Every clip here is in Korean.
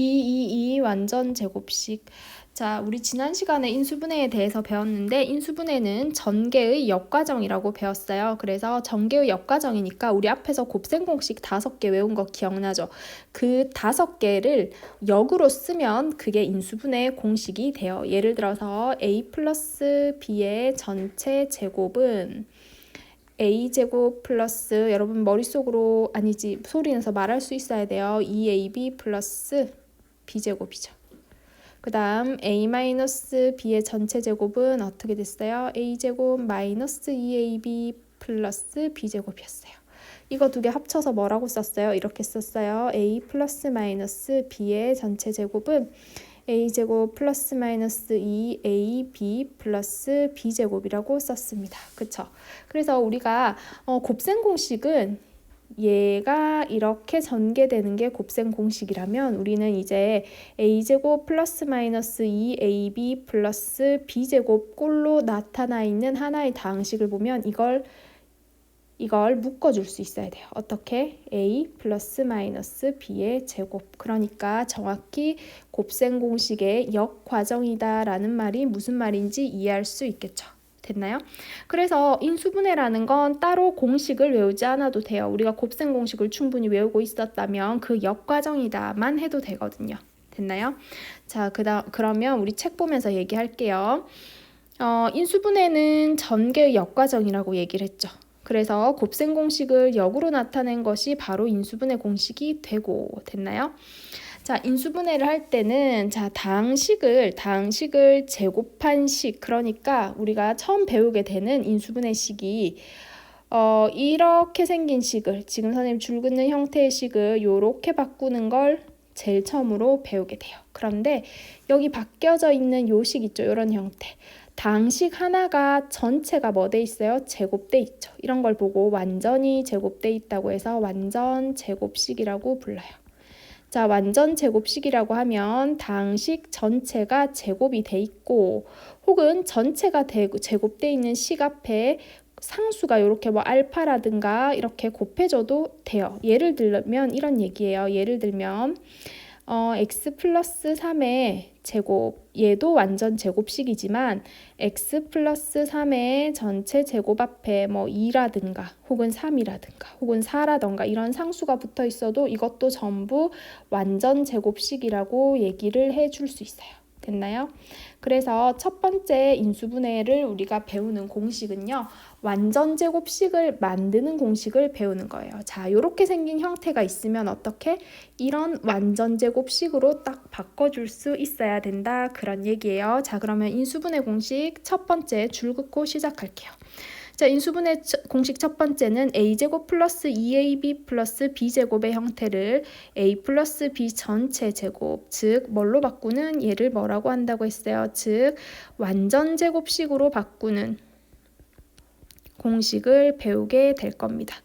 2 완전 제곱식. 자, 우리 지난 시간에 인수분해에 대해서 배웠는데 인수분해는 전개의 역과정이라고 배웠어요. 그래서 전개의 역과정이니까 우리 앞에서 곱셈 공식 5개 외운 거 기억나죠? 그 5개를 역으로 쓰면 그게 인수분해 공식이 돼요. 예를 들어서 a 플러스 b의 전체 제곱은 a제곱 플러스, 여러분 머릿속으로 아니지 소리 내서 말할 수 있어야 돼요. 2ab 플러스 b제곱이죠. 그 다음 a-b의 전체 제곱은 어떻게 됐어요? a제곱 마이너스 2ab 플러스 b제곱이었어요. 이거 두 개 합쳐서 뭐라고 썼어요? 이렇게 썼어요. a 플러스 마이너스 b의 전체 제곱은 a제곱 플러스 마이너스 2ab 플러스 b제곱이라고 썼습니다. 그쵸? 그래서 우리가 곱셈 공식은 얘가 이렇게 전개되는 게 곱셈 공식이라면 우리는 이제 a제곱 플러스 마이너스 2ab 플러스 b제곱 꼴로 나타나 있는 하나의 다항식을 보면 이걸 묶어줄 수 있어야 돼요. 어떻게? a 플러스 마이너스 b의 제곱. 그러니까 정확히 곱셈 공식의 역과정이다 라는 말이 무슨 말인지 이해할 수 있겠죠. 됐나요? 그래서 인수분해라는 건 따로 공식을 외우지 않아도 돼요. 우리가 곱셈 공식을 충분히 외우고 있었다면 그 역과정이다만 해도 되거든요. 됐나요? 자, 그러면 우리 책 보면서 얘기할게요. 인수분해는 전개의 역과정이라고 얘기를 했죠. 그래서 곱셈 공식을 역으로 나타낸 것이 바로 인수분해 공식이 되고, 됐나요? 자, 인수분해를 할 때는 자, 다항식을 제곱한 식, 그러니까 우리가 처음 배우게 되는 인수분해식이 이렇게 생긴 식을, 지금 선생님 줄 긋는 형태의 식을 이렇게 바꾸는 걸 제일 처음으로 배우게 돼요. 그런데 여기 바뀌어져 있는 요 식 있죠? 이런 형태. 다항식 하나가 전체가 뭐 돼 있어요? 제곱돼 있죠. 이런 걸 보고 완전히 제곱돼 있다고 해서 완전 제곱식이라고 불러요. 자, 완전 제곱식이라고 하면 다항식 전체가 제곱이 돼 있고 혹은 전체가 제곱돼 있는 식 앞에 상수가 이렇게 뭐 알파라든가 이렇게 곱해줘도 돼요. 예를 들면 이런 얘기예요. 예를 들면 x 플러스 3의 제곱, 얘도 완전 제곱식이지만 x 플러스 3의 전체 제곱 앞에 뭐 2라든가 혹은 3이라든가 혹은 4라든가 이런 상수가 붙어 있어도 이것도 전부 완전 제곱식이라고 얘기를 해줄 수 있어요. 됐나요? 그래서 첫 번째 인수분해를 우리가 배우는 공식은요. 완전 제곱식을 만드는 공식을 배우는 거예요. 자, 이렇게 생긴 형태가 있으면 어떻게? 이런 완전 제곱식으로 딱 바꿔줄 수 있어야 된다. 그런 얘기예요. 자, 그러면 인수분해 공식 첫 번째 줄 긋고 시작할게요. 자, 인수분해 공식 첫 번째는 a제곱 플러스 2ab 플러스 b제곱의 형태를 a 플러스 b 전체 제곱, 즉 뭘로 바꾸는? 얘를 뭐라고 한다고 했어요? 즉 완전 제곱식으로 바꾸는 공식을 배우게 될 겁니다.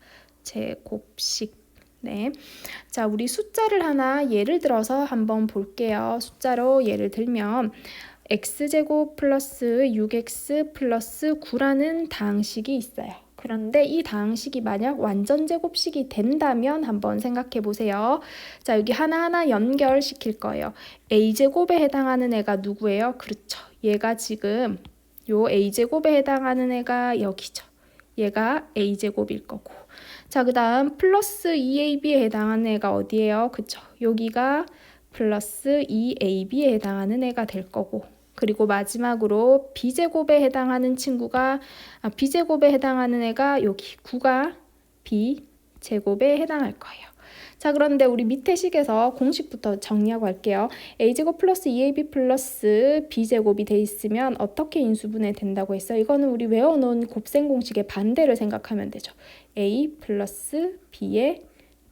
제곱식. 네. 자, 우리 숫자를 하나 예를 들어서 한번 볼게요. 숫자로 예를 들면 x제곱 플러스 6x 플러스 9라는 다항식이 있어요. 그런데 이 다항식이 만약 완전 제곱식이 된다면 한번 생각해 보세요. 자, 여기 하나하나 연결시킬 거예요. a제곱에 해당하는 애가 누구예요? 그렇죠. 얘가 지금 요 a제곱에 해당하는 애가 여기죠. 얘가 a제곱일 거고. 자, 그 다음 플러스 2ab에 해당하는 애가 어디예요? 그쵸? 여기가 플러스 2ab에 해당하는 애가 될 거고. 그리고 마지막으로 b제곱에 해당하는 친구가 b제곱에 해당하는 애가 여기 9가 b제곱에 해당할 거예요. 자, 그런데 우리 밑에 식에서 공식부터 정리하고 할게요. a제곱 플러스 2ab 플러스 b제곱이 돼 있으면 어떻게 인수분해 된다고 했어요? 이거는 우리 외워놓은 곱셈 공식의 반대를 생각하면 되죠. a 플러스 b의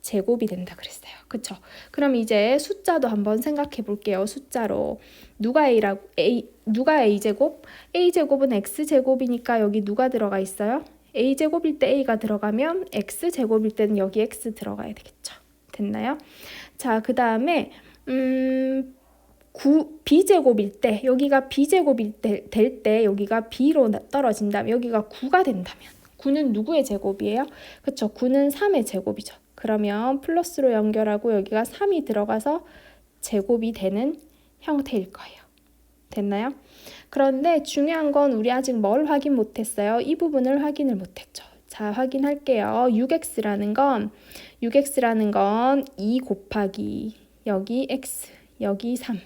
제곱이 된다 그랬어요. 그쵸? 그럼 이제 숫자도 한번 생각해 볼게요. 숫자로 누가 a제곱? a제곱은 x제곱이니까 여기 누가 들어가 있어요? a제곱일 때 a가 들어가면 x제곱일 때는 여기 x 들어가야 되겠죠. 됐나요? 자, 그 다음에 b제곱일 때 여기가 b제곱일 될 때 여기가 b로 떨어진다면 여기가 9가 된다면 9는 누구의 제곱이에요? 그쵸? 9는 3의 제곱이죠. 그러면 플러스로 연결하고 여기가 3이 들어가서 제곱이 되는 형태일 거예요. 됐나요? 그런데 중요한 건 우리 아직 뭘 확인 못했어요? 이 부분을 확인을 못했죠. 자, 확인할게요. 6x라는 건 2 곱하기 여기 x, 여기 3.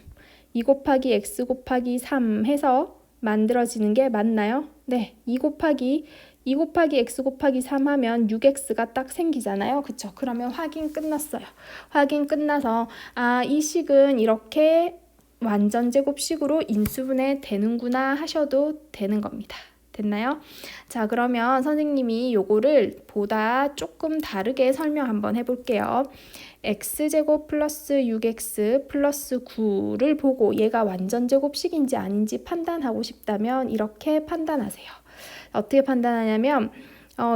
2 곱하기 x 곱하기 3 해서 만들어지는 게 맞나요? 네, 2 곱하기 x 곱하기 3 하면 6x가 딱 생기잖아요. 그쵸? 그러면 확인 끝났어요. 확인 끝나서 이 식은 이렇게 완전 제곱식으로 인수분해 되는구나 하셔도 되는 겁니다. 됐나요? 자, 그러면 선생님이 요거를 보다 조금 다르게 설명 한번 해볼게요. x제곱 플러스 6x 플러스 9를 보고 얘가 완전 제곱식인지 아닌지 판단하고 싶다면 이렇게 판단하세요. 어떻게 판단하냐면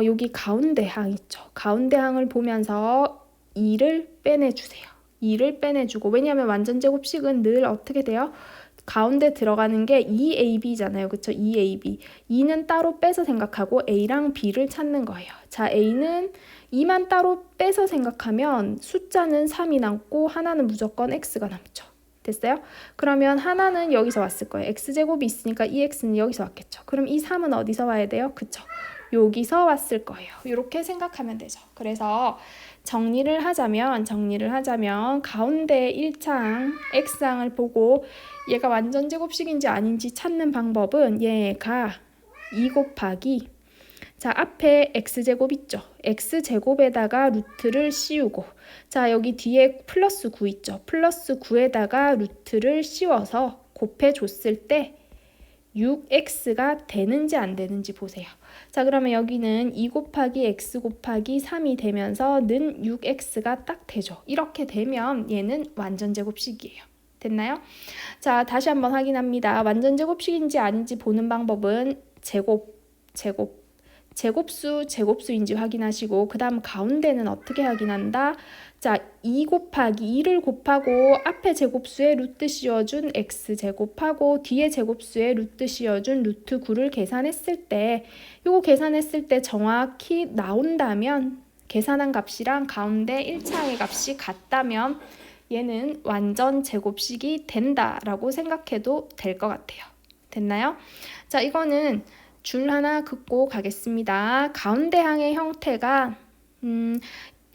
여기 가운데 항 있죠. 가운데 항을 보면서 2를 빼내주세요. 2를 빼내주고, 왜냐하면 완전 제곱식은 늘 어떻게 돼요? 가운데 들어가는 게 2ab잖아요. 그쵸? 2ab. 2는 따로 빼서 생각하고 a랑 b를 찾는 거예요. 자, a는 2만 따로 빼서 생각하면 숫자는 3이 남고 하나는 무조건 x가 남죠. 됐어요? 그러면 하나는 여기서 왔을 거예요. x제곱이 있으니까 이 x는 여기서 왔겠죠. 그럼 이 3은 어디서 와야 돼요? 그쵸? 여기서 왔을 거예요. 이렇게 생각하면 되죠. 그래서 정리를 하자면 가운데 1차항 x항을 보고 얘가 완전 제곱식인지 아닌지 찾는 방법은 얘가 2 곱하기, 자, 앞에 x제곱 있죠. x제곱에다가 루트를 씌우고, 자, 여기 뒤에 플러스 9 있죠. 플러스 9에다가 루트를 씌워서 곱해줬을 때 6x가 되는지 안 되는지 보세요. 자, 그러면 여기는 2 곱하기 x 곱하기 3이 되면서 는 6x가 딱 되죠. 이렇게 되면 얘는 완전 제곱식이에요. 됐나요? 자, 다시 한번 확인합니다. 완전 제곱식인지 아닌지 보는 방법은 제곱수인지 확인하시고, 그 다음 가운데는 어떻게 확인한다? 자, 2 곱하기 2를 곱하고 앞에 제곱수에 루트 씌워준 x제곱하고 뒤에 제곱수에 루트 씌워준 루트 9를 계산했을 때, 요거 계산했을 때 정확히 나온다면, 계산한 값이랑 가운데 1차의 값이 같다면 얘는 완전 제곱식이 된다라고 생각해도 될 것 같아요. 됐나요? 자, 이거는 줄 하나 긋고 가겠습니다. 가운데 항의 형태가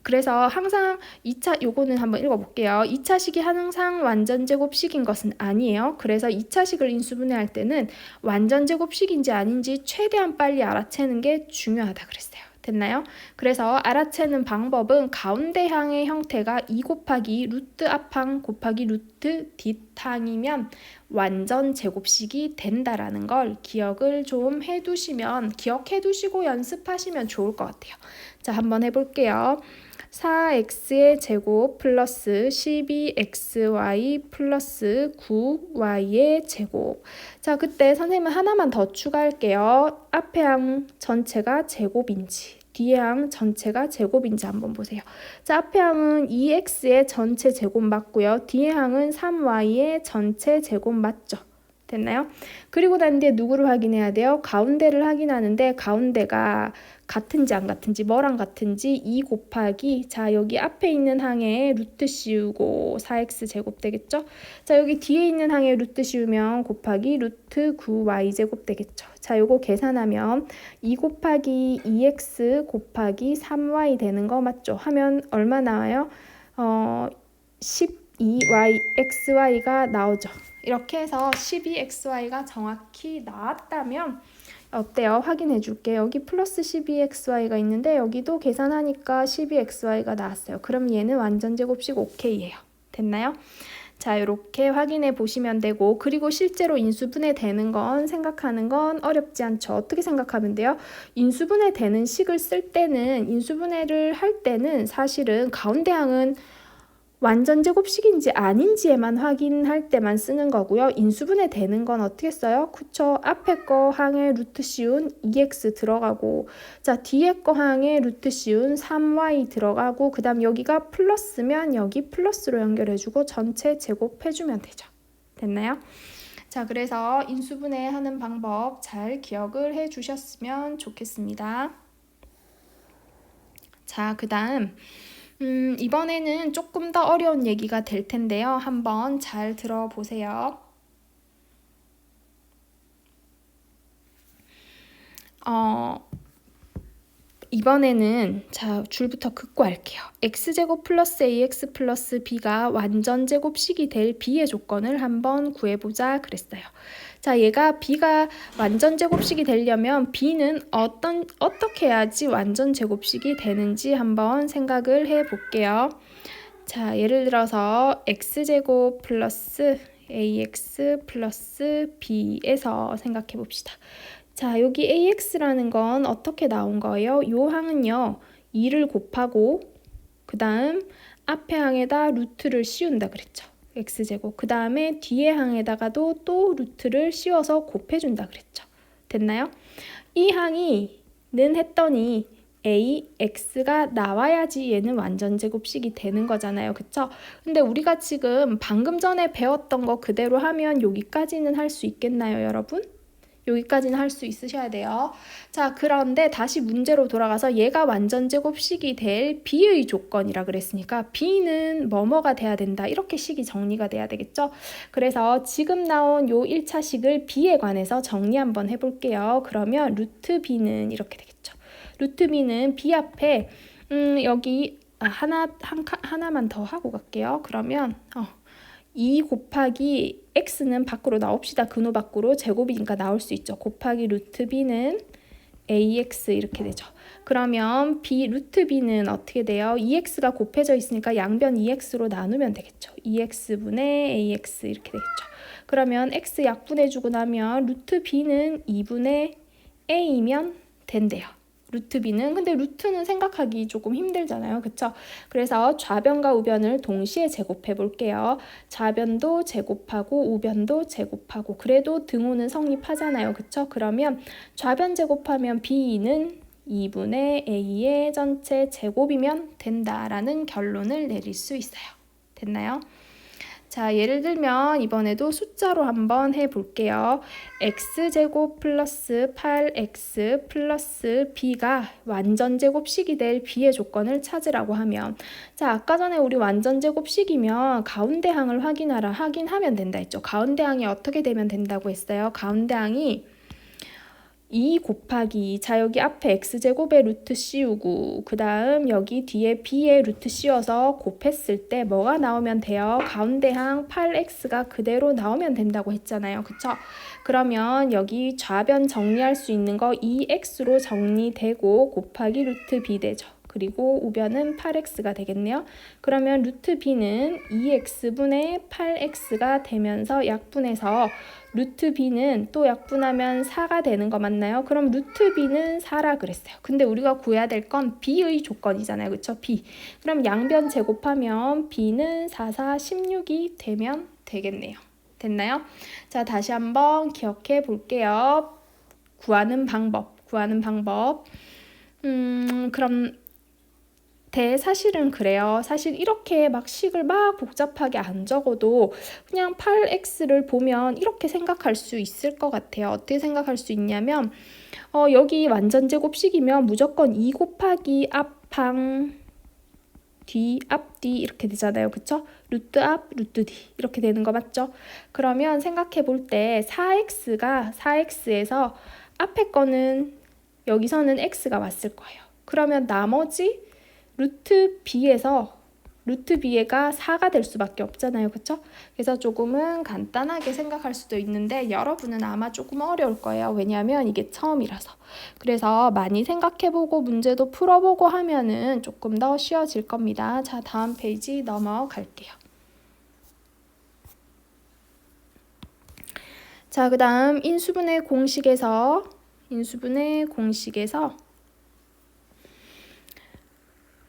그래서 항상 2차, 요거는 한번 읽어볼게요. 2차식이 항상 완전 제곱식인 것은 아니에요. 그래서 2차식을 인수분해할 때는 완전 제곱식인지 아닌지 최대한 빨리 알아채는 게 중요하다 그랬어요. 됐나요? 그래서 알아채는 방법은 가운데 항의 형태가 2 곱하기 루트 앞항 곱하기 루트 뒷항이면 완전 제곱식이 된다라는 걸 기억을 좀 해두시면, 기억해두시고 연습하시면 좋을 것 같아요. 자, 한번 해볼게요. 4x의 제곱 플러스 12xy 플러스 9y의 제곱. 자, 그때 선생님은 하나만 더 추가할게요. 앞에 항 전체가 제곱인지 뒤에 항 전체가 제곱인지 한번 보세요. 자, 앞에 항은 2x의 전체 제곱 맞고요. 뒤에 항은 3y의 전체 제곱 맞죠? 됐나요? 그리고 난 뒤에 누구를 확인해야 돼요? 가운데를 확인하는데 가운데가 같은지 안 같은지, 뭐랑 같은지 2 곱하기, 자, 여기 앞에 있는 항에 루트 씌우고 4x 제곱 되겠죠? 자, 여기 뒤에 있는 항에 루트 씌우면 곱하기 루트 9y 제곱 되겠죠? 자, 요거 계산하면 2 곱하기 2x 곱하기 3y 되는 거 맞죠? 하면 얼마 나와요? 12y, xy가 나오죠. 이렇게 해서 12xy가 정확히 나왔다면 어때요? 확인해 줄게요. 여기 플러스 12xy가 있는데 여기도 계산하니까 12xy가 나왔어요. 그럼 얘는 완전 제곱식 오케이예요. 됐나요? 자, 이렇게 확인해 보시면 되고, 그리고 실제로 인수분해 되는 건 생각하는 건 어렵지 않죠. 어떻게 생각하면 돼요? 인수분해 되는 식을 쓸 때는, 인수분해를 할 때는 사실은 가운데 항은 완전 제곱식인지 아닌지에만 확인할 때만 쓰는 거고요. 인수분해 되는 건 어떻게 써요? 그쵸? 앞에 거 항에 루트 씌운 2x 들어가고, 자, 뒤에 거 항에 루트 씌운 3y 들어가고, 그 다음 여기가 플러스면 여기 플러스로 연결해주고 전체 제곱해주면 되죠. 됐나요? 자, 그래서 인수분해 하는 방법 잘 기억을 해주셨으면 좋겠습니다. 자, 그 다음 이번에는 조금 더 어려운 얘기가 될 텐데요. 한번 잘 들어보세요. 이번에는 자 줄부터 긋고 할게요. x제곱 플러스 ax 플러스 b가 완전 제곱식이 될 b의 조건을 한번 구해보자 그랬어요. 자, 얘가 b가 완전 제곱식이 되려면 b는 어떻게 해야지 완전 제곱식이 되는지 한번 생각을 해볼게요. 자, 예를 들어서 x제곱 플러스 ax 플러스 b에서 생각해 봅시다. 자, 여기 AX라는 건 어떻게 나온 거예요? 요 항은요, 2를 곱하고 그 다음 앞에 항에다 루트를 씌운다 그랬죠. X제곱. 그 다음에 뒤에 항에다가도 또 루트를 씌워서 곱해준다 그랬죠. 됐나요? 이 항이는 했더니 AX가 나와야지 얘는 완전 제곱식이 되는 거잖아요. 그쵸? 근데 우리가 지금 방금 전에 배웠던 거 그대로 하면 여기까지는 할 수 있겠나요, 여러분? 여기까지는 할 수 있으셔야 돼요. 자, 그런데 다시 문제로 돌아가서 얘가 완전 제곱식이 될 B의 조건이라 그랬으니까 B는 뭐뭐가 돼야 된다. 이렇게 식이 정리가 돼야 되겠죠? 그래서 지금 나온 요 1차 식을 B에 관해서 정리 한번 해볼게요. 그러면 루트 B는 이렇게 되겠죠. 루트 B는 B 앞에 여기 하나만 더 하고 갈게요. 그러면 2 곱하기 x는 밖으로 나옵시다. 근호 밖으로 제곱이니까 나올 수 있죠. 곱하기 루트 b는 ax 이렇게 되죠. 그러면 루트 b는 어떻게 돼요? 2x가 곱해져 있으니까 양변 2x로 나누면 되겠죠. 2x분의 ax 이렇게 되겠죠. 그러면 x 약분해주고 나면 루트 b는 2분의 a이면 된대요. 루트 b는 근데 루트는 생각하기 조금 힘들잖아요. 그쵸? 그래서 좌변과 우변을 동시에 제곱해 볼게요. 좌변도 제곱하고 우변도 제곱하고 그래도 등호는 성립하잖아요. 그쵸? 그러면 좌변 제곱하면 b는 2분의 a의 전체 제곱이면 된다라는 결론을 내릴 수 있어요. 됐나요? 자, 예를 들면 이번에도 숫자로 한번 해볼게요. x제곱 플러스 8x 플러스 b가 완전 제곱식이 될 b의 조건을 찾으라고 하면 자, 아까 전에 우리 완전 제곱식이면 가운데 항을 확인하면 된다 했죠. 가운데 항이 어떻게 되면 된다고 했어요? 가운데 항이 2 곱하기 자 여기 앞에 x제곱에 루트 씌우고 그 다음 여기 뒤에 b에 루트 씌워서 곱했을 때 뭐가 나오면 돼요? 가운데 항 8x가 그대로 나오면 된다고 했잖아요. 그쵸? 그러면 여기 좌변 정리할 수 있는 거 2x로 정리되고 곱하기 루트 b 되죠. 그리고 우변은 8x가 되겠네요. 그러면 루트 b는 2x분의 8x가 되면서 약분해서 루트 b는 또 약분하면 4가 되는 거 맞나요? 그럼 루트 b는 4라 그랬어요. 근데 우리가 구해야 될 건 b의 조건이잖아요. 그쵸? b. 그럼 양변 제곱하면 b는 4, 4, 16이 되면 되겠네요. 됐나요? 자, 다시 한번 기억해 볼게요. 구하는 방법. 그럼 사실은 그래요. 사실 이렇게 막 식을 막 복잡하게 안 적어도 그냥 8x를 보면 이렇게 생각할 수 있을 것 같아요. 어떻게 생각할 수 있냐면 여기 완전 제곱식이면 무조건 2 곱하기 앞항 뒤, 앞뒤 이렇게 되잖아요. 그쵸? 루트 앞, 루트 뒤 이렇게 되는 거 맞죠? 그러면 생각해 볼 때 4x에서 앞에 거는 여기서는 x가 왔을 거예요. 그러면 나머지 루트 b가 4가 될 수밖에 없잖아요. 그쵸? 그래서 조금은 간단하게 생각할 수도 있는데 여러분은 아마 조금 어려울 거예요. 왜냐하면 이게 처음이라서. 그래서 많이 생각해보고 문제도 풀어보고 하면은 조금 더 쉬워질 겁니다. 자, 다음 페이지 넘어갈게요. 자, 그 다음 인수분해 공식에서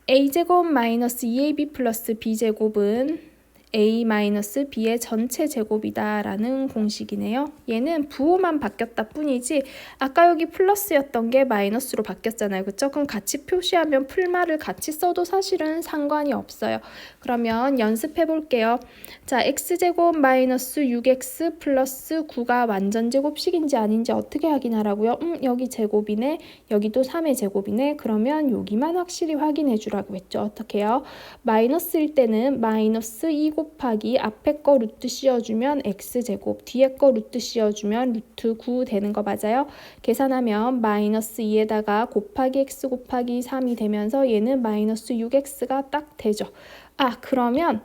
a제곱 마이너스 2ab 플러스 b제곱은 a-b의 전체 제곱이다 라는 공식이네요. 얘는 부호만 바뀌었다 뿐이지 아까 여기 플러스였던 게 마이너스로 바뀌었잖아요. 그쵸? 그럼 같이 표시하면 풀말을 같이 써도 사실은 상관이 없어요. 그러면 연습해 볼게요. 자, x제곱 마이너스 6x 플러스 9가 완전제곱식인지 아닌지 어떻게 확인하라고요? 여기 제곱이네. 여기도 3의 제곱이네. 그러면 여기만 확실히 확인해 주라고 했죠. 어떻게 해요? 마이너스일 때는 마이너스 2 곱하기 앞에 거 루트 씌워주면 x제곱, 뒤에 거 루트 씌워주면 루트 9 되는 거 맞아요? 계산하면 마이너스 2에다가 곱하기 x 곱하기 3이 되면서 얘는 마이너스 6x가 딱 되죠. 그러면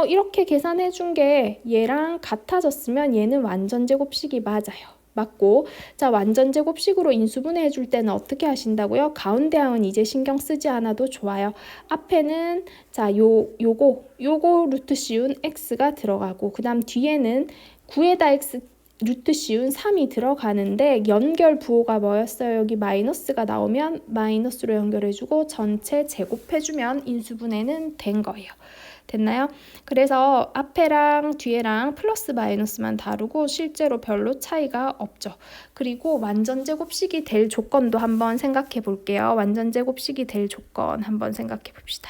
이렇게 계산해 준 게 얘랑 같아졌으면 얘는 완전제곱식이 맞아요. 맞고, 자, 완전제곱식으로 인수분해 해줄 때는 어떻게 하신다고요? 가운데 항은 이제 신경 쓰지 않아도 좋아요. 앞에는 자, 요거 루트 씌운 x가 들어가고, 그 다음 뒤에는 9에다 x 루트 씌운 3이 들어가는데 연결 부호가 뭐였어요? 여기 마이너스가 나오면 마이너스로 연결해주고 전체 제곱해주면 인수분해는 된 거예요. 됐나요? 그래서 앞에랑 뒤에랑 플러스 마이너스만 다르고 실제로 별로 차이가 없죠. 그리고 완전제곱식이 될 조건도 한번 생각해 볼게요. 완전제곱식이 될 조건 한번 생각해 봅시다.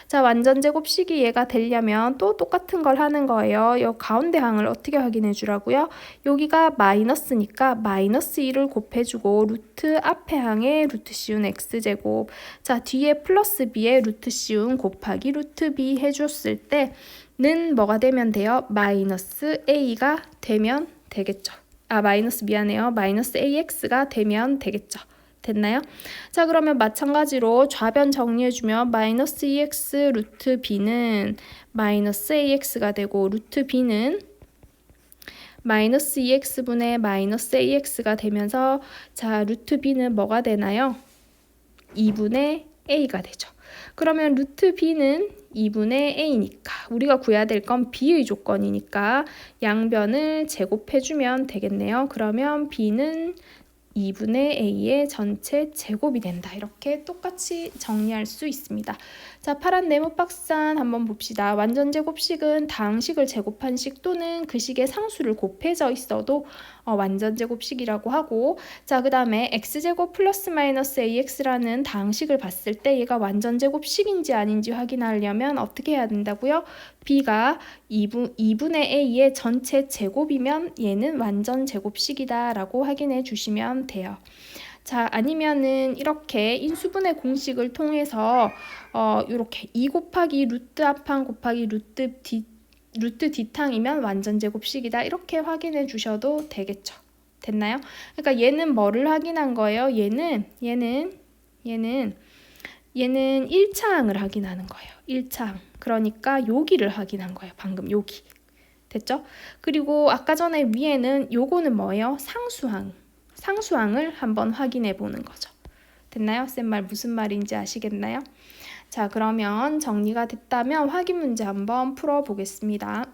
자, 완전제곱식이 얘가 되려면 또 똑같은 걸 하는 거예요. 이 가운데 항을 어떻게 확인해 주라고요? 여기가 마이너스니까 마이너스 2를 곱해주고 루트 앞에 항에 루트 씌운 x제곱, 자, 뒤에 플러스 b에 루트 씌운 곱하기 루트 b 해줬을 때는 뭐가 되면 돼요? 마이너스 a가 되면 되겠죠. 마이너스 ax가 되면 되겠죠. 됐나요? 자, 그러면 마찬가지로 좌변 정리해주면 마이너스 2x 루트 b는 마이너스 ax가 되고 루트 b는 마이너스 2x분의 마이너스 ax가 되면서 자, 루트 b는 뭐가 되나요? 2분의 a가 되죠. 그러면 루트 b는 2분의 a니까 우리가 구해야 될 건 b의 조건이니까 양변을 제곱해주면 되겠네요. 그러면 b는 2분의 a의 전체 제곱이 된다. 이렇게 똑같이 정리할 수 있습니다. 자, 파란 네모 박스안 한번 봅시다. 완전제곱식은 다항식을 제곱한 식 또는 그 식의 상수를 곱해져 있어도 완전제곱식이라고 하고, 자, 그 다음에 x제곱 플러스 마이너스 ax라는 다항식을 봤을 때 얘가 완전제곱식인지 아닌지 확인하려면 어떻게 해야 된다고요? b가 2분의 a의 전체 제곱이면 얘는 완전제곱식이다 라고 확인해 주시면 돼요. 자, 아니면은 이렇게 인수분해 공식을 통해서 이렇게 2 곱하기 루트 앞항 곱하기 루트 뒷항이면 완전제곱식이다 이렇게 확인해 주셔도 되겠죠. 됐나요? 그러니까 얘는 뭐를 확인한 거예요? 얘는 1차항을 확인하는 거예요. 1차항. 그러니까 여기를 확인한 거예요. 방금 여기. 됐죠? 그리고 아까 전에 위에는 요거는 뭐예요? 상수항을 한번 확인해 보는 거죠. 됐나요? 쌤 말 무슨 말인지 아시겠나요? 자, 그러면 정리가 됐다면 확인 문제 한번 풀어보겠습니다.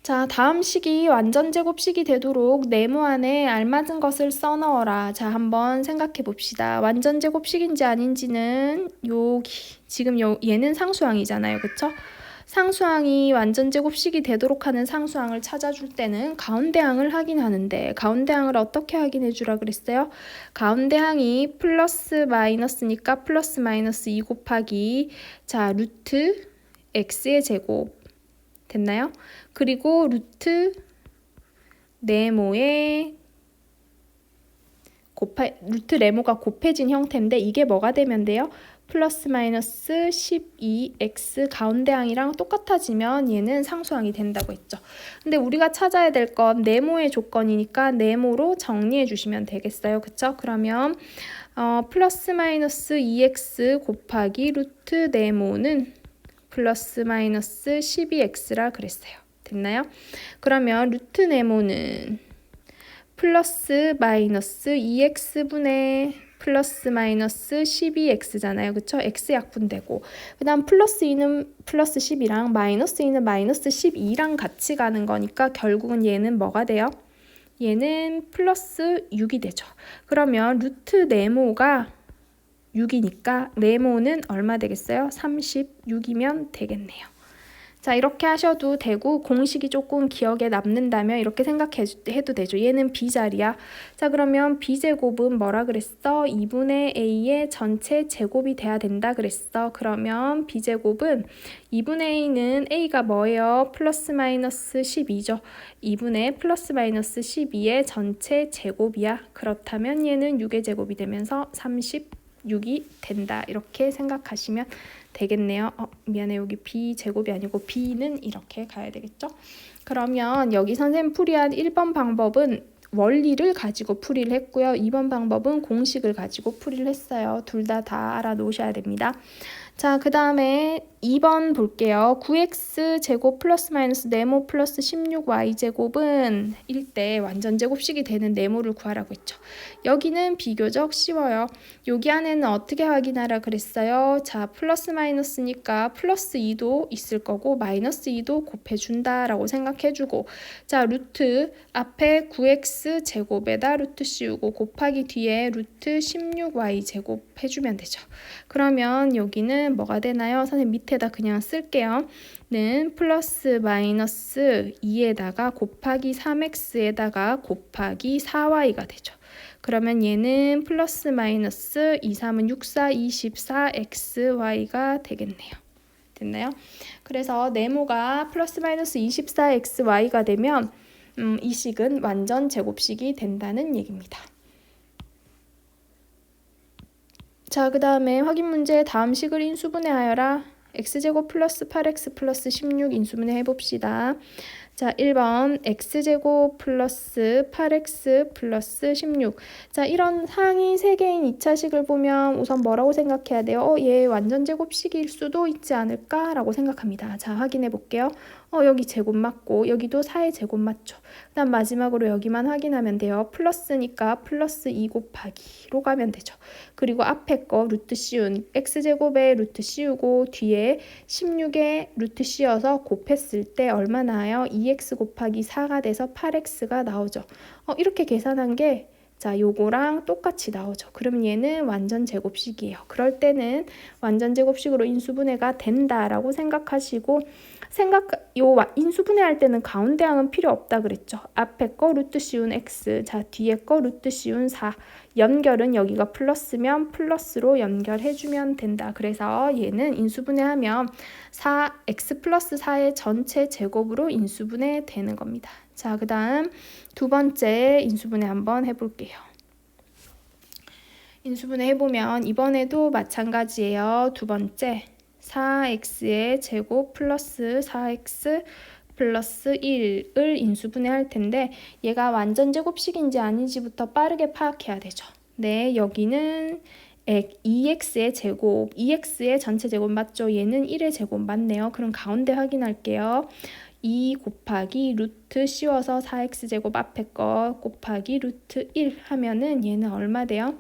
자, 다음 식이 완전제곱식이 되도록 네모 안에 알맞은 것을 써넣어라. 자, 한번 생각해 봅시다. 완전제곱식인지 아닌지는 여기 지금 얘는 상수항이잖아요. 그쵸? 상수항이 완전제곱식이 되도록 하는 상수항을 찾아줄 때는 가운데항을 확인하는데 가운데항을 어떻게 확인해 주라 그랬어요? 가운데항이 플러스 마이너스니까 플러스 마이너스 2 곱하기 자, 루트 x의 제곱 됐나요? 그리고 루트 네모가 곱해진 형태인데 이게 뭐가 되면 돼요? 플러스 마이너스 12x 가운데항이랑 똑같아지면 얘는 상수항이 된다고 했죠. 근데 우리가 찾아야 될 건 네모의 조건이니까 네모로 정리해 주시면 되겠어요. 그쵸? 그러면 플러스 마이너스 2x 곱하기 루트 네모는 플러스 마이너스 12x라 그랬어요. 됐나요? 그러면 루트 네모는 플러스 마이너스 2x분의 플러스 마이너스 12x잖아요. 그쵸? x 약분되고 그 다음 플러스 2는 플러스 10이랑 마이너스 2는 마이너스 12랑 같이 가는 거니까 결국은 얘는 뭐가 돼요? 얘는 플러스 6이 되죠. 그러면 루트 네모가 36이니까 네모는 얼마 되겠어요? 36이면 되겠네요. 자, 이렇게 하셔도 되고 공식이 조금 기억에 남는다면 이렇게 생각해도 되죠. 얘는 b자리야. 자, 그러면 b제곱은 뭐라 그랬어? 2분의 a의 전체 제곱이 돼야 된다 그랬어. 그러면 b제곱은 2분의 a는 a가 뭐예요? 플러스 마이너스 12죠. 2분의 플러스 마이너스 12의 전체 제곱이야. 그렇다면 얘는 6의 제곱이 되면서 36이 된다. 이렇게 생각하시면 되겠네요. 미안해. 여기 b제곱이 아니고 b는 이렇게 가야 되겠죠? 그러면 여기 선생님 풀이한 1번 방법은 원리를 가지고 풀이를 했고요. 2번 방법은 공식을 가지고 풀이를 했어요. 둘 다 알아놓으셔야 됩니다. 자, 그 다음에 2번 볼게요. 9x 제곱 플러스 마이너스 네모 플러스 16y 제곱은 1대 완전 제곱식이 되는 네모를 구하라고 했죠. 여기는 비교적 쉬워요. 여기 안에는 어떻게 확인하라 그랬어요? 자, 플러스 마이너스니까 플러스 2도 있을 거고 마이너스 2도 곱해준다라고 생각해주고, 자, 루트 앞에 9x 제곱에다 루트 씌우고 곱하기 뒤에 루트 16y 제곱 해주면 되죠. 그러면 여기는 뭐가 되나요? 선생님 밑에다 그냥 쓸게요. 는 플러스 마이너스 2에다가 곱하기 3x에다가 곱하기 4y가 되죠. 그러면 얘는 플러스 마이너스 2, 3은 6, 4, 24xy가 되겠네요. 됐나요? 그래서 네모가 플러스 마이너스 24xy가 되면 이 식은 완전 제곱식이 된다는 얘기입니다. 자, 그 다음에 확인 문제 다음 식을 인수분해하여라. x제곱 플러스 8x 플러스 16 인수분해 해봅시다. 자, 1번 x제곱 플러스 8x 플러스 16. 자, 이런 상위 3개인 2차식을 보면 우선 뭐라고 생각해야 돼요? 얘 완전 제곱식일 수도 있지 않을까? 라고 생각합니다. 자, 확인해 볼게요. 여기 제곱 맞고 여기도 4의 제곱 맞죠. 그 다음 마지막으로 여기만 확인하면 돼요. 플러스니까 플러스 2 곱하기로 가면 되죠. 그리고 앞에 거 루트 씌운 x제곱에 루트 씌우고 뒤에 16에 루트 씌워서 곱했을 때 얼마 나와요? 2x 곱하기 4가 돼서 8x가 나오죠. 이렇게 계산한 게 자, 요거랑 똑같이 나오죠. 그럼 얘는 완전 제곱식이에요. 그럴 때는 완전 제곱식으로 인수분해가 된다라고 생각하시고, 인수분해할 때는 가운데 항은 필요 없다 그랬죠. 앞에 거 루트 씌운 x, 자, 뒤에 거 루트 씌운 4. 연결은 여기가 플러스면 플러스로 연결해주면 된다. 그래서 얘는 인수분해하면 x 플러스 4의 전체 제곱으로 인수분해 되는 겁니다. 자, 그 다음 두 번째 인수분해 한번 해볼게요. 인수분해 해보면 이번에도 마찬가지예요. 두 번째 4x의 제곱 플러스 4x 플러스 1을 인수분해 할 텐데 얘가 완전 제곱식인지 아닌지부터 빠르게 파악해야 되죠. 네, 여기는 2x의 제곱, 2x의 전체 제곱 맞죠? 얘는 1의 제곱 맞네요. 그럼 가운데 확인할게요. 2 곱하기 루트 씌워서 4x제곱 앞에 거 곱하기 루트 1 하면은 얘는 얼마 돼요?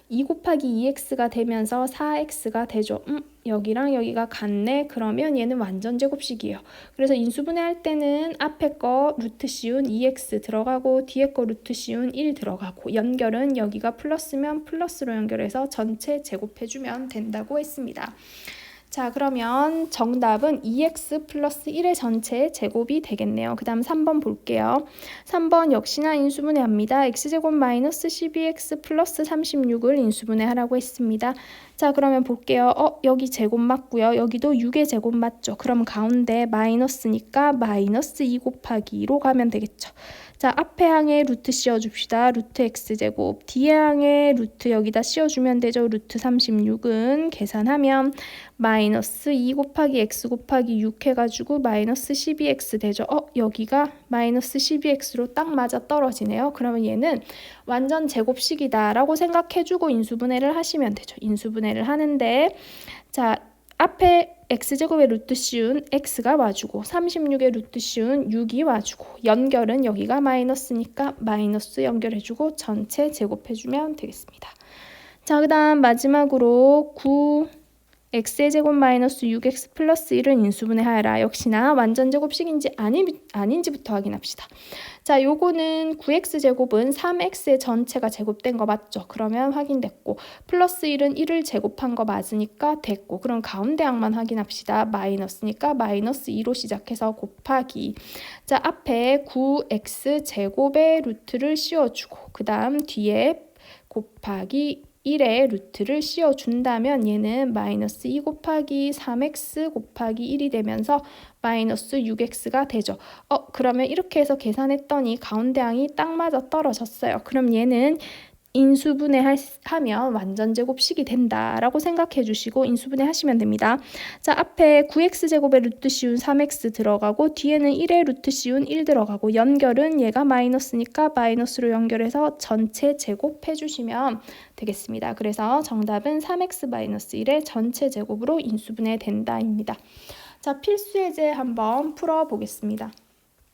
2 곱하기 2x가 되면서 4x가 되죠. 여기랑 여기가 같네. 그러면 얘는 완전 제곱식이에요. 그래서 인수분해 할 때는 앞에 거 루트 씌운 2x 들어가고 뒤에 거 루트 씌운 1 들어가고 연결은 여기가 플러스면 플러스로 연결해서 전체 제곱해주면 된다고 했습니다. 자, 그러면 정답은 2x 플러스 1의 전체 제곱이 되겠네요. 그 다음 3번 볼게요. 3번 역시나 인수분해합니다. x제곱 마이너스 12x 플러스 36을 인수분해 하라고 했습니다. 자, 그러면 볼게요. 여기 제곱 맞고요. 여기도 6의 제곱 맞죠. 그럼 가운데 마이너스니까 마이너스 2 곱하기 2로 가면 되겠죠. 자, 앞에 항에 루트 씌워줍시다. 루트 x제곱. 뒤에 항에 루트 여기다 씌워주면 되죠. 루트 36은 계산하면 마이너스 2 곱하기 x 곱하기 6 해가지고 마이너스 12x 되죠. 여기가 마이너스 12x로 딱 맞아 떨어지네요. 그러면 얘는 완전 제곱식이다 라고 생각해주고 인수분해를 하시면 되죠. 인수분해를 하는데 자, 앞에 x제곱에 루트 씌운 x가 와주고 36에 루트 씌운 6이 와주고 연결은 여기가 마이너스니까 마이너스 연결해주고 전체 제곱해주면 되겠습니다. 자, 그 다음 마지막으로 9 x의 제곱 마이너스 6x 플러스 1은 인수분해하여라. 역시나 완전제곱식인지 아닌지부터 확인합시다. 자, 요거는 9x 제곱은 3x의 전체가 제곱된 거 맞죠? 그러면 확인됐고, 플러스 1은 1을 제곱한 거 맞으니까 됐고, 그럼 가운데 항만 확인합시다. 마이너스니까 마이너스 2로 시작해서 곱하기. 자, 앞에 9x 제곱의 루트를 씌워주고, 그 다음 뒤에 곱하기 1의 루트를 씌워준다면 얘는 마이너스 2 곱하기 3x 곱하기 1이 되면서 마이너스 6x가 되죠. 그러면 이렇게 해서 계산했더니 가운데 항이 딱 맞아 떨어졌어요. 그럼 얘는 인수분해하면 완전제곱식이 된다라고 생각해 주시고 인수분해 하시면 됩니다. 자, 앞에 9x제곱의 루트 씌운 3x 들어가고 뒤에는 1의 루트 씌운 1 들어가고 연결은 얘가 마이너스니까 마이너스로 연결해서 전체 제곱해 주시면 되겠습니다. 그래서 정답은 3x-1의 전체 제곱으로 인수분해 된다입니다. 자, 필수예제 한번 풀어보겠습니다.